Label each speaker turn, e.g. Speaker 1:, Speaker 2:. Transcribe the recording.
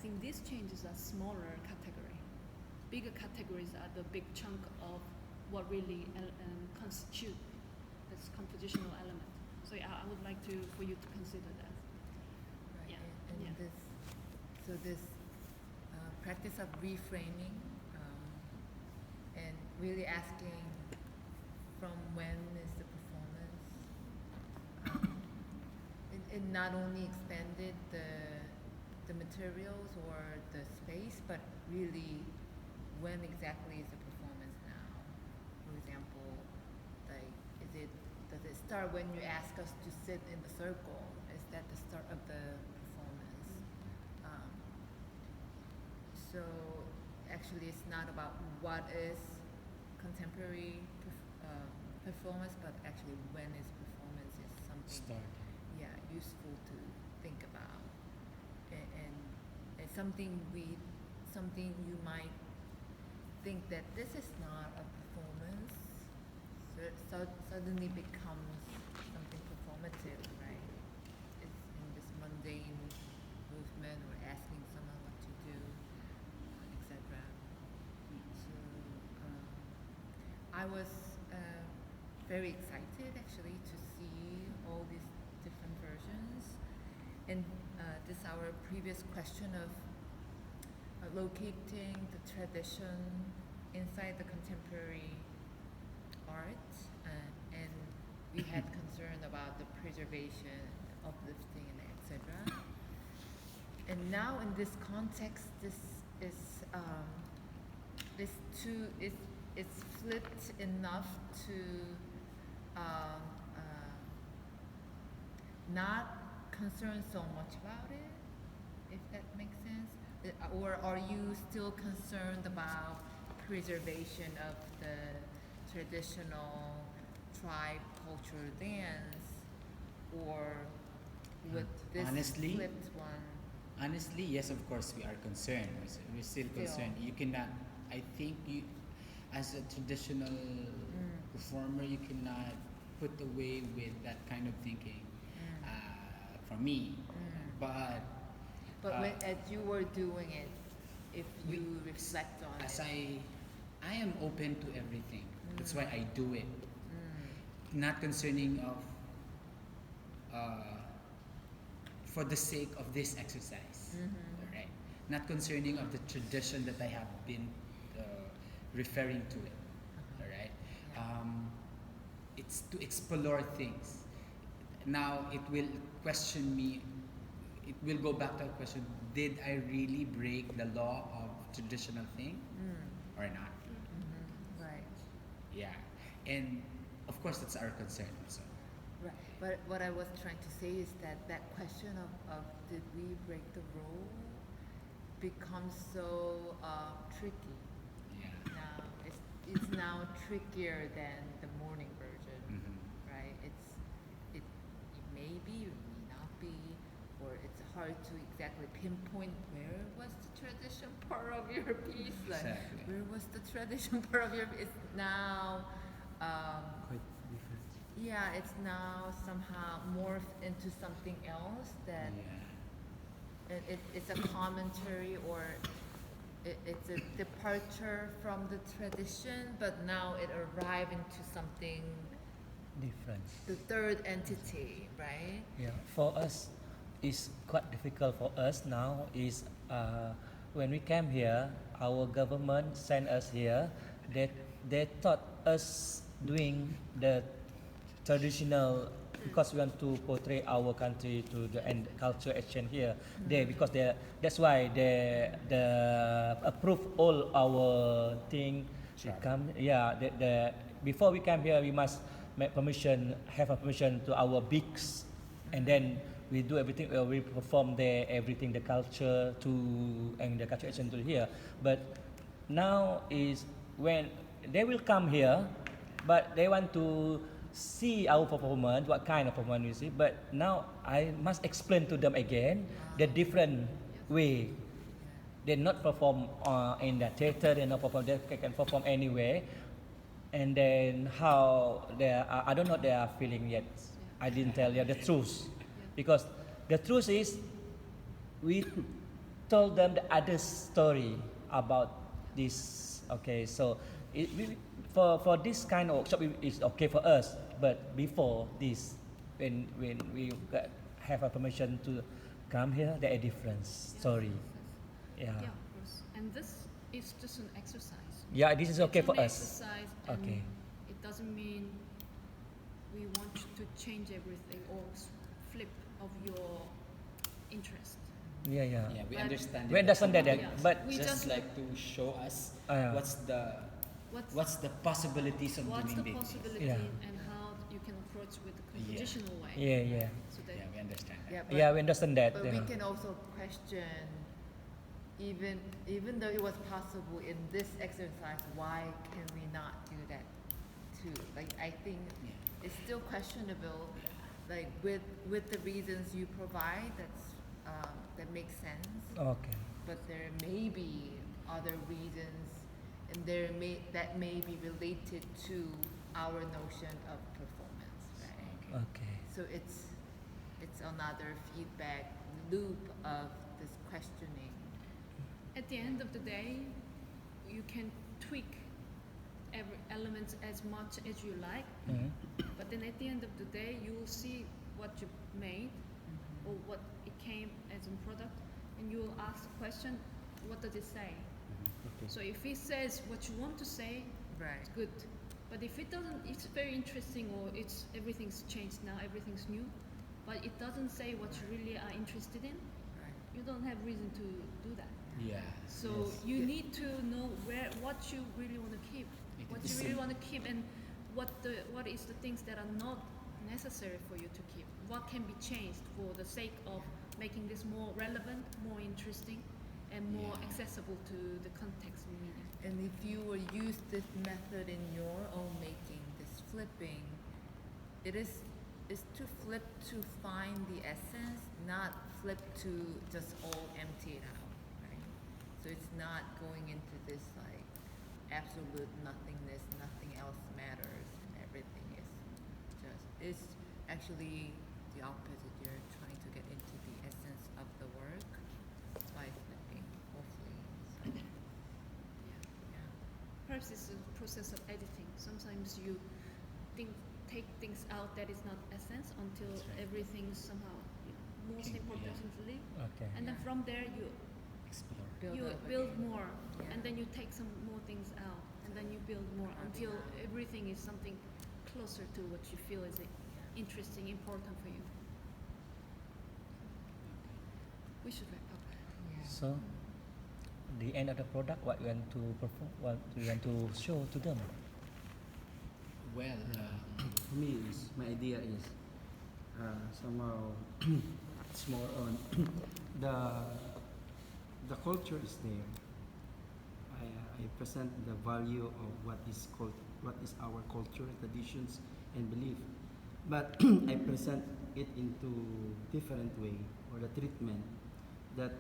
Speaker 1: think these changes are smaller category. Bigger categories are the big chunk of what really constitute this compositional element. So I would like for you to consider that.
Speaker 2: Right.
Speaker 1: Yeah.
Speaker 2: And
Speaker 1: Yeah.
Speaker 2: this practice of reframing and really asking from when is the performance. It not only expanded the materials or the space, but really when exactly is the performance now? For example, like does it start when you ask us to sit in the circle? Is that the start of the performance? So actually it's not about what is contemporary performance, but actually when is performance is something useful to think about, and something you might think that this is not a performance, so suddenly becomes something performative, right? It's in this mundane movement or asking someone what to do, etc. So I was very excited actually to see all these different versions, and this our previous question of locating the tradition inside the contemporary art, and we had concern about the preservation, uplifting, and etc. And now in this context, this is it's flipped enough to not concerned so much about it, if that makes sense. Or are you still concerned about preservation of the traditional tribe culture dance, or with this flipped one?
Speaker 3: Honestly, yes, of course we are concerned. We're still concerned. You cannot, I think you, as a traditional performer, you cannot put away with that kind of thinking. For me, but
Speaker 2: when, as you were doing it, if you reflect on
Speaker 3: as
Speaker 2: it,
Speaker 3: I am open to everything. That's why I do it. Not concerning of for the sake of this exercise, right? Not concerning of the tradition that I have been referring to it, all right? It's to explore things. Now it will question me. It will go back to a question: did I really break the law of traditional thing, or not?
Speaker 2: Right.
Speaker 3: Yeah, and of course that's our concern also.
Speaker 2: Right. But what I was trying to say is that question of did we break the rule becomes so tricky.
Speaker 3: Yeah.
Speaker 2: Now it's now trickier than the morning version, right? It may be, it may not be, or it's hard to exactly pinpoint where was the tradition part of your piece. Like,
Speaker 3: exactly.
Speaker 2: Where was the tradition part of your piece? It's now
Speaker 4: quite different.
Speaker 2: yeah, it's now somehow morphed into something else that it's a commentary, or it's a departure from the tradition, but now it arrived into something
Speaker 4: Different.
Speaker 2: the third entity, right?
Speaker 4: Yeah, for us, it's quite difficult for us now. Is when we came here, our government sent us here. They taught us doing the traditional because we want to portray our country to the and culture exchange here. Because that's why they approve all our thing.
Speaker 3: Sure.
Speaker 4: Before we come here, we must have a permission to our bigs, and then we do everything. We perform there everything, the culture and the culture exchange to here. But now is when they will come here, but they want to see our performance, what kind of performance we see. But now I must explain to them again the different way. They not perform in the theater, they not perform. They can perform anywhere. And then how they are, I don't know they are feeling yet. I didn't tell you the truth, because the truth is we told them the other story about this. Okay, so for this kind of workshop it's okay for us, but before this, when we have a permission to come here, there are different story. Yeah.
Speaker 1: Yeah, of course. And this is just an exercise.
Speaker 4: Yeah, this is okay
Speaker 1: It's
Speaker 4: for
Speaker 1: only
Speaker 4: us.
Speaker 1: Exercise, and
Speaker 4: Okay.
Speaker 1: it doesn't mean we want you to change everything or flip of your interest.
Speaker 4: Yeah, yeah.
Speaker 3: Yeah, we
Speaker 1: But-
Speaker 3: understand.
Speaker 4: We understand that,
Speaker 1: Yeah.
Speaker 4: but
Speaker 1: We
Speaker 3: just
Speaker 1: just-
Speaker 3: like to show us
Speaker 4: Yeah.
Speaker 3: what's the possibilities of
Speaker 1: What's
Speaker 3: doing
Speaker 1: the
Speaker 3: this.
Speaker 1: possibility
Speaker 4: Yeah.
Speaker 1: and how you can approach with the conversational way.
Speaker 4: yeah, yeah,
Speaker 1: So that
Speaker 3: Yeah, we understand that.
Speaker 2: Yeah,
Speaker 4: yeah. We understand that.
Speaker 2: But
Speaker 4: yeah.
Speaker 2: we can also question, even though it was possible in this exercise, why can we not do that too? Like I think
Speaker 3: Yeah.
Speaker 2: it's still questionable.
Speaker 3: Yeah.
Speaker 2: Like with the reasons you provide, that makes sense.
Speaker 4: Okay.
Speaker 2: But there may be other reasons, and that may be related to our notion of performance, right?
Speaker 4: Okay.
Speaker 2: So it's another feedback loop of this questioning.
Speaker 1: at the end of the day, you can tweak every element as much as you like,
Speaker 4: Mhm.
Speaker 1: but then at the end of the day, you will see what you made or what it came as a product, and you will ask the question, what does it say?
Speaker 4: Okay.
Speaker 1: So if it says what you want to say,
Speaker 2: Right.
Speaker 1: it's good. But if it doesn't, it's very interesting, or everything's changed now, everything's new, but it doesn't say what you really are interested in,
Speaker 2: Right.
Speaker 1: you don't have reason to do that.
Speaker 3: Yeah.
Speaker 1: So
Speaker 4: Yes.
Speaker 1: you need to know what you really want to keep,
Speaker 3: It
Speaker 1: what
Speaker 3: is
Speaker 1: you really
Speaker 3: sim-
Speaker 1: want to keep, and what is the things that are not necessary for you to keep. What can be changed for the sake of making this more relevant, more interesting, and more
Speaker 3: Yeah.
Speaker 1: accessible to the context and meaning.
Speaker 2: And if you will use this method in your own making, this flipping, is to flip to find the essence, not flip to just all empty it out, right? So it's not going into this like absolute nothingness, nothing else matters, and everything is it's actually the opposite. You're trying to get into the essence of the work by flipping, hopefully. So, yeah.
Speaker 1: Perhaps it's a process of editing. Sometimes you take things out that is not essence until
Speaker 3: That's right.
Speaker 1: everything's somehow most
Speaker 3: Okay,
Speaker 1: importantly,
Speaker 4: Okay.
Speaker 1: and then
Speaker 2: Yeah.
Speaker 1: from there you
Speaker 3: Explore.
Speaker 1: build
Speaker 2: again.
Speaker 1: more,
Speaker 2: Yeah.
Speaker 1: and then you take some more things out, and then you build more until
Speaker 2: Carving out.
Speaker 1: everything is something closer to what you feel is interesting, important for you. We should wrap up.
Speaker 2: Yeah.
Speaker 4: So, the end of the product, what you want to perform, what you want to show to them.
Speaker 3: Well,
Speaker 5: For me, my idea is somehow it's more on the culture is there. I present the value of what is our culture, traditions, and belief. But I present it into different way, or the treatment that